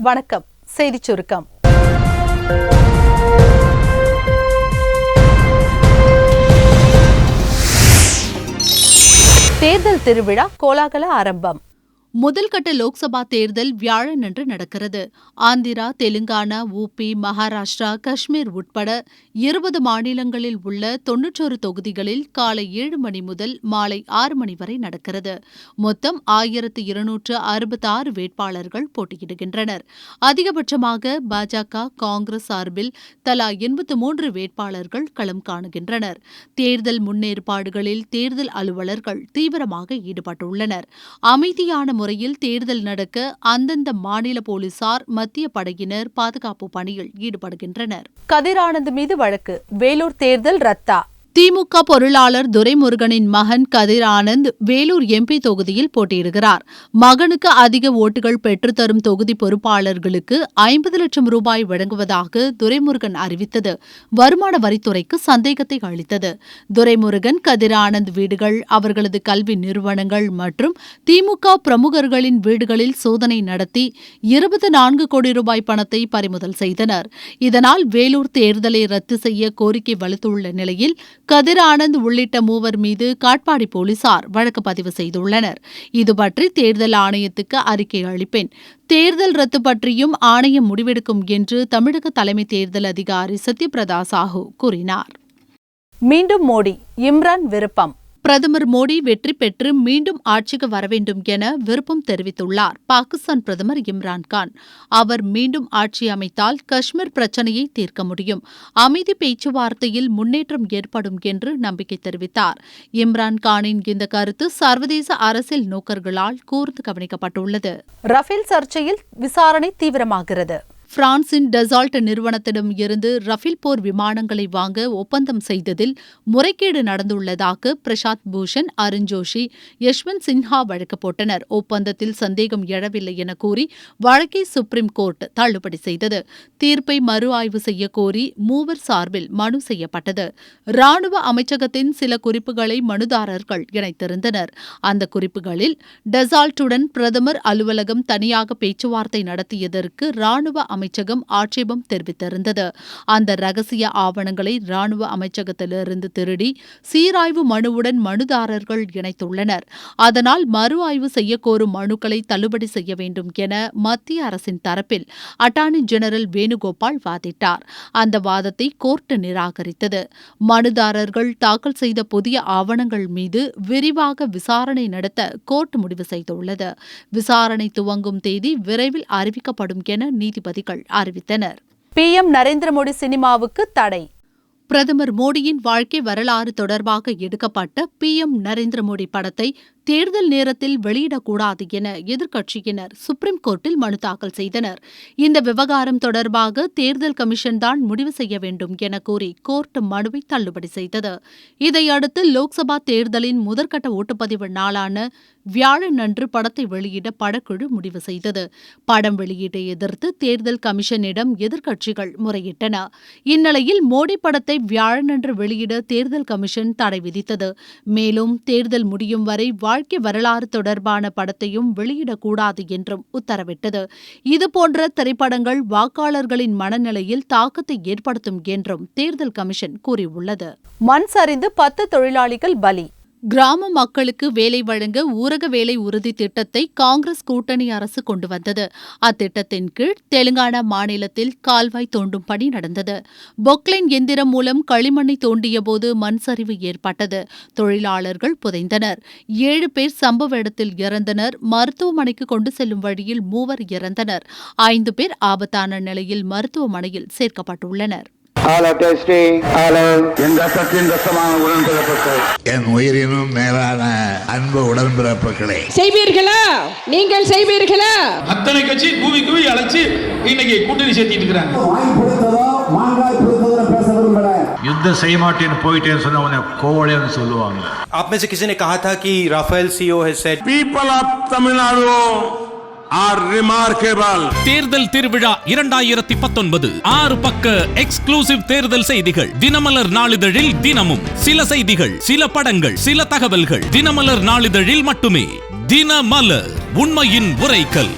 வணக்கம். செய்திச் சுருக்கம். தேர்தல் திருவிழா கோலாகல ஆரம்பம். முதல்கட்ட லோக்சபா தேர்தல் வியாழனன்று நடக்கிறது. ஆந்திரா, தெலுங்கானா, ஊபி, மகாராஷ்டிரா, காஷ்மீர் உட்பட 20 மாநிலங்களில் உள்ள 91 தொகுதிகளில் காலை 7 மணி முதல் மாலை 6 மணி வரை நடக்கிறது. மொத்தம் 1266 வேட்பாளர்கள் போட்டியிடுகின்றனர். அதிகபட்சமாக பாஜக, காங்கிரஸ் சார்பில் தலா 83 வேட்பாளர்கள் களம் காணுகின்றனர். தேர்தல் முன்னேற்பாடுகளில் தேர்தல் அலுவலர்கள் தீவிரமாக ஈடுபட்டுள்ளனர். அமைதியான முறையில் தேர்தல் நடக்க அந்தந்த மாநில போலீசார், மத்திய படையினர் பாதுகாப்பு பணியில் ஈடுபடுகின்றனர். கதிர் ஆனந்த் மீது வழக்கு. வேலூர் தேர்தல் ரத்தா. திமுக பொருளாளர் துரைமுருகனின் மகன் கதிர் ஆனந்த் வேலூர் எம்பி தொகுதியில் போட்டியிடுகிறார். மகனுக்கு அதிக ஓட்டுகள் பெற்றுத்தரும் தொகுதி பொறுப்பாளர்களுக்கு 50 லட்சம் ரூபாய் வழங்குவதாக துரைமுருகன் அறிவித்தது வருமான வரித்துறைக்கு சந்தேகத்தை அளித்தது. துரைமுருகன் கதிர் ஆனந்த் வீடுகள், அவர்களது கல்வி நிறுவனங்கள் மற்றும் திமுக பிரமுகர்களின் வீடுகளில் சோதனை நடத்தி 24 கோடி ரூபாய் பணத்தை பறிமுதல் செய்தனர். இதனால் வேலூர் தேர்தலை ரத்து செய்ய கோரிக்கை வலுத்துள்ள நிலையில் கதிர் ஆனந்த் உள்ளிட்ட 3 மீது காட்பாடி போலீசார் வழக்கு பதிவு செய்துள்ளனர். இதுபற்றி தேர்தல் ஆணையத்துக்கு அறிக்கை அளிப்பேன், தேர்தல் ரத்து பற்றியும் ஆணையம் முடிவெடுக்கும் என்று தமிழக தலைமை தேர்தல் அதிகாரி சத்யபிரதா சாஹூ கூறினார். மீண்டும் மோடி, இம்ரான் விருப்பம். பிரதமர் மோடி வெற்றி பெற்று மீண்டும் ஆட்சிக்கு வரவேண்டும் என விருப்பம் தெரிவித்துள்ளார் பாகிஸ்தான் பிரதமர் இம்ரான்கான். அவர் மீண்டும் ஆட்சி அமைத்தால் காஷ்மீர் பிரச்சினையை தீர்க்க முடியும், அமைதி பேச்சுவார்த்தையில் முன்னேற்றம் ஏற்படும் என்று நம்பிக்கை தெரிவித்தார். இம்ரான்கானின் இந்த கருத்து சர்வதேச அரசியல் நோக்கர்களால் கூர்ந்து கவனிக்கப்பட்டுள்ளது. ரஃபேல் சர்ச்சையில் விசாரணை தீவிரமாகிறது. பிரான்சின் டசால்ட் நிறுவனத்திடம் இருந்து ரஃபேல் போர் விமானங்களை வாங்க ஒப்பந்தம் செய்ததில் முறைகேடு நடந்துள்ளதாக பிரசாத் பூஷன், அருண் ஜோஷி, யஷ்வந்த் சின்ஹா வழக்கு போட்டனர். ஒப்பந்தத்தில் சந்தேகம் எழவில்லை என கூறி வழக்கை சுப்ரீம் கோர்ட் தள்ளுபடி செய்தது. தீர்ப்பை மறு ஆய்வு செய்ய கோரி 3 சார்பில் மனு செய்யப்பட்டது. ராணுவ அமைச்சகத்தின் சில குறிப்புகளை மனுதாரர்கள் இணைத்திருந்தனர். அந்த குறிப்புகளில் டசால்ட்டுடன் பிரதமர் அலுவலகம் தனியாக பேச்சுவார்த்தை நடத்தியதற்கு ராணுவ அமைச்சகம் ஆட்சேபம் தெரிவித்திருந்தது. அந்த ரகசிய ஆவணங்களை ராணுவ அமைச்சகத்திலிருந்து திருடி சீராய்வு மனுவுடன் மனுதாரர்கள் இணைத்துள்ளனர். அதனால் மறு ஆய்வு செய்ய கோரும் மனுக்களை தள்ளுபடி செய்ய வேண்டும் என மத்திய அரசின் தரப்பில் அட்டார்னி ஜெனரல் வேணுகோபால் வாதிட்டார். அந்த வாதத்தை கோர்ட் நிராகரித்தது. மனுதாரர்கள் தாக்கல் செய்த புதிய ஆவணங்கள் மீது விரிவாக விசாரணை நடத்த கோர்ட் முடிவு செய்துள்ளது. விசாரணை துவங்கும் தேதி விரைவில் அறிவிக்கப்படும் என நீதிபதிகள் அறிவித்தனர். PM நரேந்திர மோடி சினிமாவுக்கு தடை. பிரதமர் மோடியின் வாழ்க்கை வரலாறு தொடர்பாக எடுக்கப்பட்ட PM நரேந்திர மோடி படத்தை தேர்தல் நேரத்தில் வெளியிடக்கூடாது என எதிர்க்கட்சியினர் சுப்ரீம் கோர்ட்டில் மனு தாக்கல் செய்தனர். இந்த விவகாரம் தொடர்பாக தேர்தல் கமிஷன் தான் முடிவு செய்ய வேண்டும் என கூறி கோர்ட் மனுவை தள்ளுபடி செய்தது. இதையடுத்து லோக்சபா தேர்தலின் முதற்கட்ட ஓட்டுப்பதிவு நாளான வியாழனன்று படத்தை வெளியிட படக்குழு முடிவு செய்தது. படம் வெளியீட்டை எதிர்த்து தேர்தல் கமிஷனிடம் எதிர்க்கட்சிகள் முறையிட்டன. இந்நிலையில் மோடி படத்தை வியாழனன்று வெளியிட தேர்தல் கமிஷன் தடை விதித்தது. மேலும் தேர்தல் முடியும் வரை வாழ்க்கை வரலாறு தொடர்பான படத்தையும் வெளியிடக்கூடாது என்றும் உத்தரவிட்டது. இதுபோன்ற திரைப்படங்கள் வாக்காளர்களின் மனநிலையில் தாக்கத்தை ஏற்படுத்தும் என்றும் தேர்தல் கமிஷன் கூறியுள்ளது. மண் சரிந்து 10 தொழிலாளிகள் பலி. கிராம மக்களுக்கு வேலை வழங்க ஊரக வேலை உறுதி திட்டத்தை காங்கிரஸ் கூட்டணி அரசு கொண்டு வந்தது. அத்திட்டத்தின் கீழ் தெலுங்கானா மாநிலத்தில் கால்வாய் தோண்டும் பணி நடந்தது. பொக்லைன் எந்திரம் மூலம் களிமண்ணை தோண்டியபோது மண் சரிவு ஏற்பட்டது. தொழிலாளர்கள் புதைந்தனர். 7 பேர் சம்பவ இடத்தில் இறந்தனர். மருத்துவமனைக்கு கொண்டு செல்லும் வழியில் 3 இறந்தனர். 5 பேர் ஆபத்தான நிலையில் மருத்துவமனையில் சேர்க்கப்பட்டுள்ளனர். என் உயிரினும் மேலான அன்பு உடன்பிறப்புகளே, செய்வீர்களா? நீங்கள் செய்வீர்களா? அத்தனை கட்சி கூவி கூவி அழைச்சு இன்னைக்கு கூட்டணி சேர்த்திட்டு இருக்காங்க. யுத்தம் செய்ய மாட்டேன்னு போயிட்டேன்னு சொன்ன உடனே கோவலைன்னு சொல்லுவாங்க. आप में से किसी ने कहा था कि Rafale CEO has said people of Tamil Nadu are remarkable. தேர்தல் திருவிழா 2019 6 பக்க எக்ஸ்க்ளூசிவ் தேர்தல் செய்திகள். தினமலர் நாளிதழில் தினமும் சில செய்திகள், சில படங்கள், சில தகவல்கள். தினமலர் நாளிதழில் மட்டுமே. தினமலர், உண்மையின் உரைக்கல்.